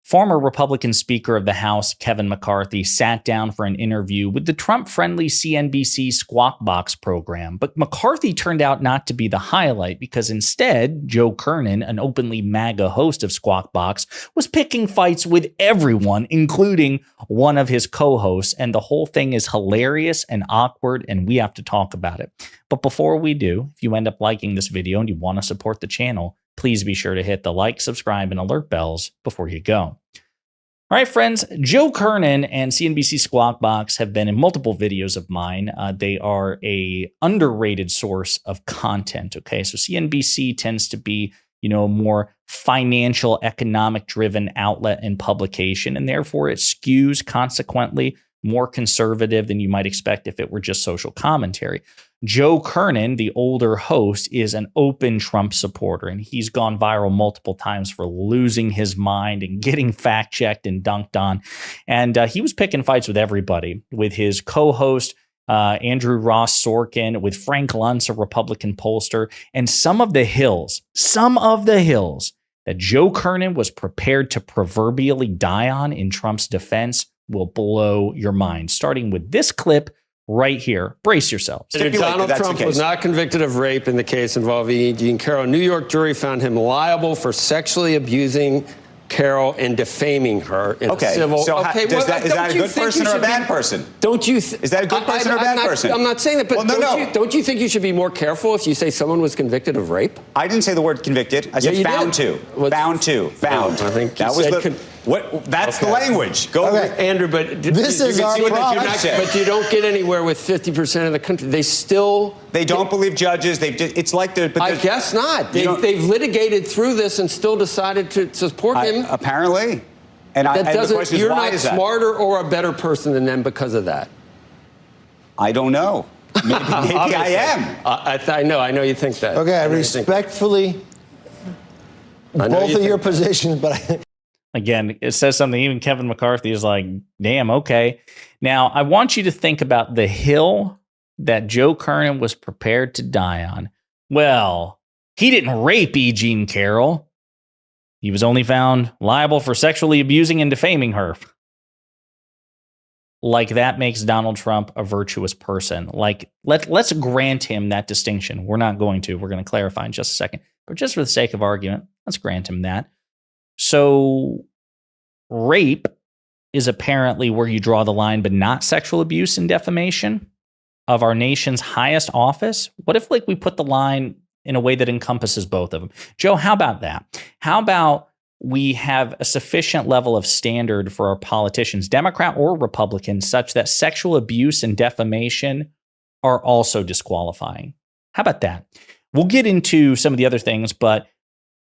Former Republican Speaker of the House, Kevin McCarthy, sat down for an interview with the Trump-friendly CNBC Squawk Box program. But McCarthy turned out not to be the highlight because instead, Joe Kernen, an openly MAGA host of Squawk Box, was picking fights with everyone, including one of his co-hosts. And the whole thing is hilarious and awkward, and we have to talk about it. But before we do, if you end up liking this video and you want to support the channel, please be sure to hit the like, subscribe, and alert bells before you go. All right, friends, Joe Kernen and CNBC Squawk Box have been in multiple videos of mine. They are a underrated source of content, okay? So CNBC tends to be, a more financial, economic-driven outlet and publication, and therefore it skews consequently more conservative than you might expect if it were just social commentary. Joe Kernen, the older host, is an open Trump supporter, and he's gone viral multiple times for losing his mind and getting fact-checked and dunked on. And he was picking fights with everybody, with his co-host, Andrew Ross Sorkin, with Frank Lun, a Republican pollster, and some of the hills that Joe Kernen was prepared to proverbially die on in Trump's defense will blow your mind, starting with this clip right here. Brace yourselves. Donald Trump was not convicted of rape in the case involving E. Jean Carroll. A New York jury found him liable for sexually abusing Carroll and defaming her in a civil. So is that a good person or a bad person? Don't you? Is that a good person or a bad person? I'm not saying that, but don't you think you should be more careful if you say someone was convicted of rape? I didn't say the word convicted. I said found to. Found. I think that was that's the language. Go, Andrew. But this is our problem. But you don't get anywhere with 50% of the country. They don't believe judges. It's like I guess not. They've litigated through this and still decided to support him. Apparently, you're not smarter or a better person than them because of that. I don't know. Maybe I am. I know you think that. Okay, I respectfully both of your positions, but Again, it says something, even Kevin McCarthy is like, damn, okay. Now, I want you to think about the hill that Joe Kernen was prepared to die on. Well, he didn't rape E. Jean Carroll. He was only found liable for sexually abusing and defaming her. Like that makes Donald Trump a virtuous person. Like, let's grant him that distinction. We're not going to. We're going to clarify in just a second. But just for the sake of argument, let's grant him that. So rape is apparently where you draw the line, but not sexual abuse and defamation of our nation's highest office. What if we put the line in a way that encompasses both of them? Joe, how about that? How about we have a sufficient level of standard for our politicians, Democrat or Republican, such that sexual abuse and defamation are also disqualifying? How about that? We'll get into some of the other things, but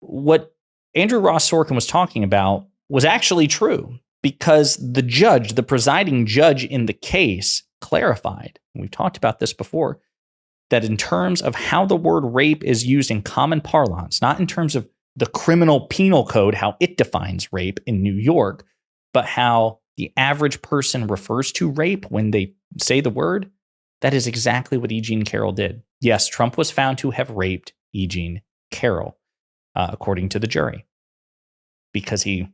what Andrew Ross Sorkin was talking about was actually true because the presiding judge in the case clarified, and we've talked about this before, that in terms of how the word rape is used in common parlance, not in terms of the criminal penal code, how it defines rape in New York, but how the average person refers to rape when they say the word, that is exactly what E. Jean Carroll did. Yes, Trump was found to have raped E. Jean Carroll. According to the jury, because he,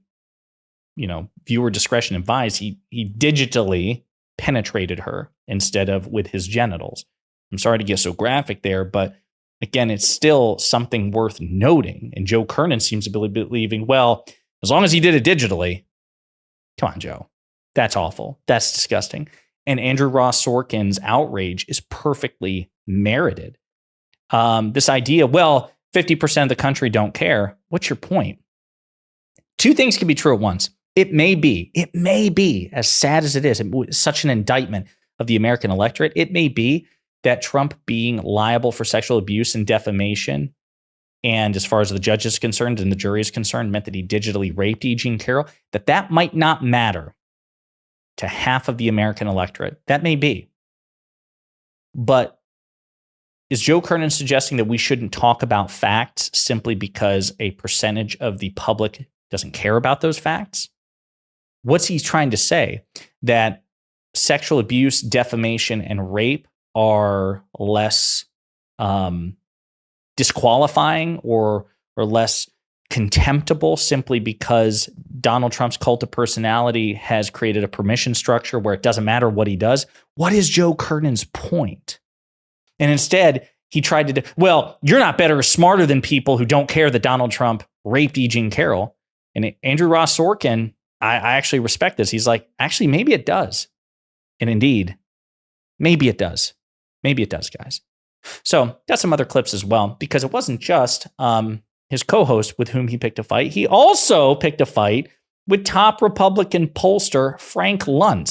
viewer discretion advised, he digitally penetrated her instead of with his genitals. I'm sorry to get so graphic there, but again, it's still something worth noting. And Joe Kernen seems to be believing, well, as long as he did it digitally, come on, Joe, that's awful. That's disgusting. And Andrew Ross Sorkin's outrage is perfectly merited. This idea, 50% of the country don't care. What's your point? Two things can be true at once. It may be, as sad as it is, such an indictment of the American electorate. It may be that Trump being liable for sexual abuse and defamation, and as far as the judge is concerned and the jury is concerned, meant that he digitally raped E. Jean Carroll, that might not matter to half of the American electorate. That may be. But is Joe Kernen suggesting that we shouldn't talk about facts simply because a percentage of the public doesn't care about those facts? What's he trying to say? That sexual abuse, defamation, and rape are less disqualifying or less contemptible simply because Donald Trump's cult of personality has created a permission structure where it doesn't matter what he does. What is Joe Kernen's point? And instead, he tried to, well, you're not better or smarter than people who don't care that Donald Trump raped E. Jean Carroll. And Andrew Ross Sorkin, I actually respect this. He's like, actually, maybe it does. And indeed, maybe it does. Maybe it does, guys. So got some other clips as well, because it wasn't just his co-host with whom he picked a fight. He also picked a fight with top Republican pollster Frank Lun,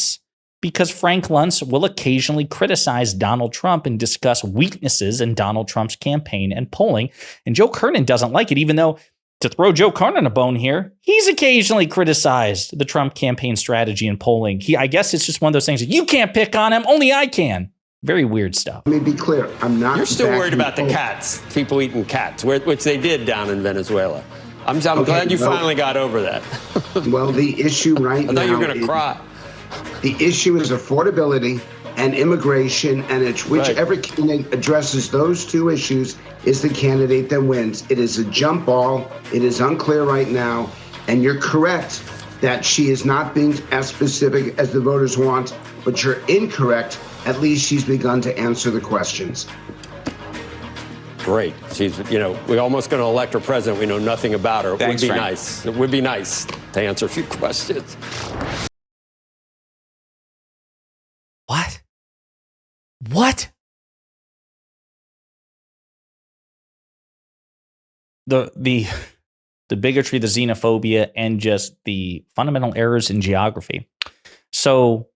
because Frank Lun will occasionally criticize Donald Trump and discuss weaknesses in Donald Trump's campaign and polling. And Joe Kernen doesn't like it, even though, to throw Joe Kernen a bone here, he's occasionally criticized the Trump campaign strategy and polling. I guess it's just one of those things that you can't pick on him, only I can. Very weird stuff. Let me be clear. I'm not. You're still worried about the cats, people eating cats, which they did down in Venezuela. I'm glad you finally got over that. Well, the issue right now. I thought you were going to cry. The issue is affordability and immigration, and it's whichever candidate addresses those two issues is the candidate that wins. It is a jump ball. It is unclear right now, and you're correct that she is not being as specific as the voters want, but you're incorrect. At least she's begun to answer the questions. Great. We're almost going to elect her president. We know nothing about her. Thanks, Frank. Nice. It would be nice to answer a few questions. What? The bigotry, the xenophobia, and just the fundamental errors in geography. So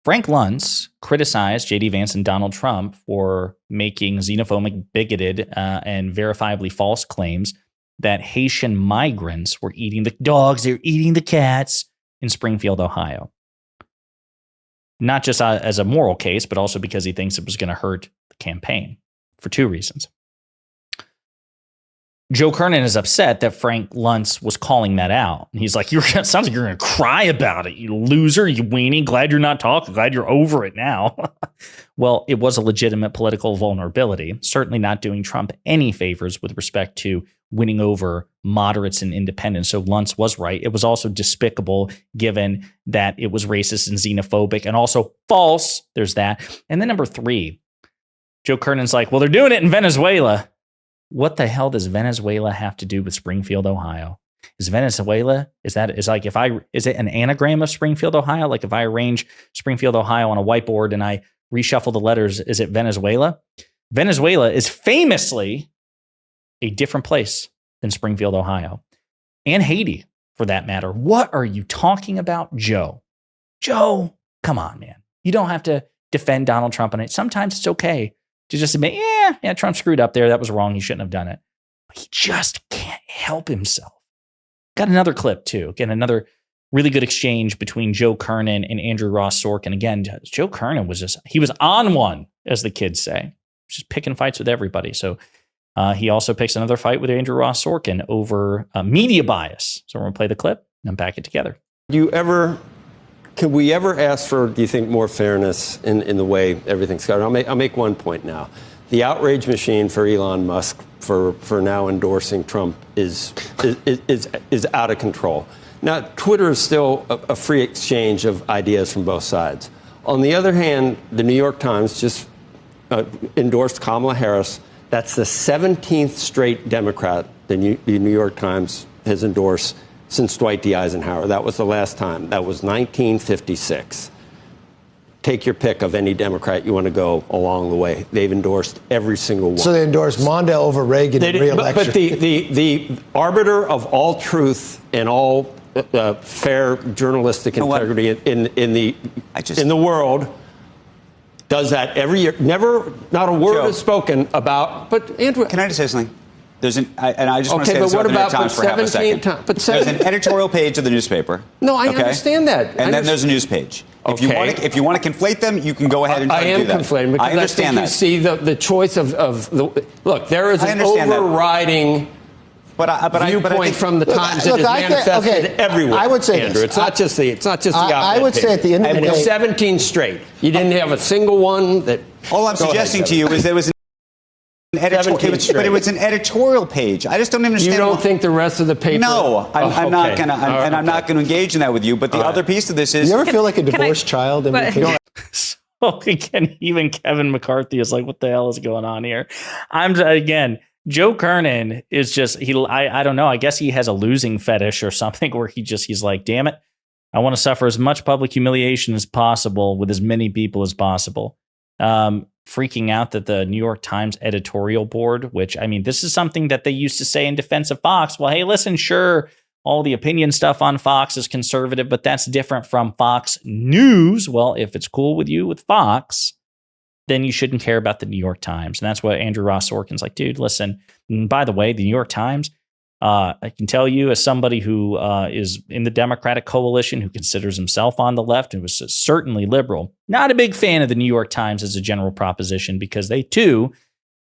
Frank Lun criticized J.D. Vance and Donald Trump for making xenophobic, bigoted, and verifiably false claims that Haitian migrants were eating the dogs, they're eating the cats in Springfield, Ohio. Not just as a moral case, but also because he thinks it was going to hurt the campaign for two reasons. Joe Kernen is upset that Frank Lun was calling that out. And he's like, sounds like you're going to cry about it, you loser, you weenie. Glad you're not talking. Glad you're over it now. Well, it was a legitimate political vulnerability. Certainly not doing Trump any favors with respect to winning over moderates and independents. So Lun was right. It was also despicable given that it was racist and xenophobic and also false. There's that. And then number three, Joe Kernen's like, well, they're doing it in Venezuela. What the hell does Venezuela have to do with Springfield, Ohio? Is Venezuela, is it an anagram of Springfield, Ohio? Like if I arrange Springfield, Ohio on a whiteboard and I reshuffle the letters, is it Venezuela? Venezuela is famously a different place than Springfield, Ohio, and Haiti for that matter. What are you talking about, Joe? Joe, come on, man. You don't have to defend Donald Trump on it. Sometimes it's okay to just admit, yeah, Trump screwed up there. That was wrong. He shouldn't have done it. But he just can't help himself. Got another clip too. Again, another really good exchange between Joe Kernen and Andrew Ross Sorkin. Again, Joe Kernen he was on one, as the kids say, just picking fights with everybody. So he also picks another fight with Andrew Ross Sorkin over media bias. So we're going to play the clip and unpack it together. Could we ever ask for, do you think, more fairness in the way everything's going? I'll make one point now. The outrage machine for Elon Musk for now endorsing Trump is out of control. Now, Twitter is still a free exchange of ideas from both sides. On the other hand, the New York Times just endorsed Kamala Harris. That's the 17th straight Democrat the New York Times has endorsed since Dwight D. Eisenhower. That was the last time. That was 1956. Take your pick of any Democrat you want to go along the way. They've endorsed every single one. So they endorsed Mondale over Reagan in re-election. But the arbiter of all truth and all fair journalistic integrity in the world does that every year. Not a word is spoken about. But Andrew, can I just say something? I just want to say but this what about the New York about Times for half a second. There's an editorial page of the newspaper. No, I understand that. And then there's a news page. Okay. If you want to conflate them, you can go ahead and try to do that. I am conflating because I understand that. You see the choice of the look. There is an overriding viewpoint from the Times that is manifested everywhere. I would say Andrew, this. It's not just the op-ed I would say at the end of the day, 17 straight. You didn't have a single one that. All I'm suggesting to you is there was But it was an editorial page. I just don't understand. You don't think the rest of the paper? No, I'm not going to, and I'm not going to engage in that with you. But the other piece of this is, you ever feel like a divorced child? So again, even Kevin McCarthy is like, what the hell is going on here? Again, Joe Kernen is just, I don't know. I guess he has a losing fetish or something where he's like, damn it, I want to suffer as much public humiliation as possible with as many people as possible. Freaking out that the New York Times editorial board, which, I mean, this is something that they used to say in defense of Fox. Well, hey, listen, sure, all the opinion stuff on Fox is conservative, but that's different from Fox News. Well, if it's cool with you with Fox, then you shouldn't care about the New York Times. And that's what Andrew Ross Sorkin's like, dude, listen, and by the way, the New York Times, I can tell you as somebody who is in the Democratic coalition, who considers himself on the left and was certainly liberal, not a big fan of the New York Times as a general proposition because they too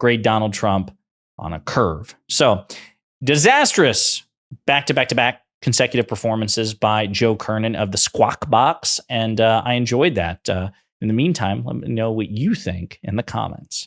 grade Donald Trump on a curve. So disastrous back-to-back consecutive performances by Joe Kernen of the Squawk Box. And I enjoyed that. In the meantime, let me know what you think in the comments.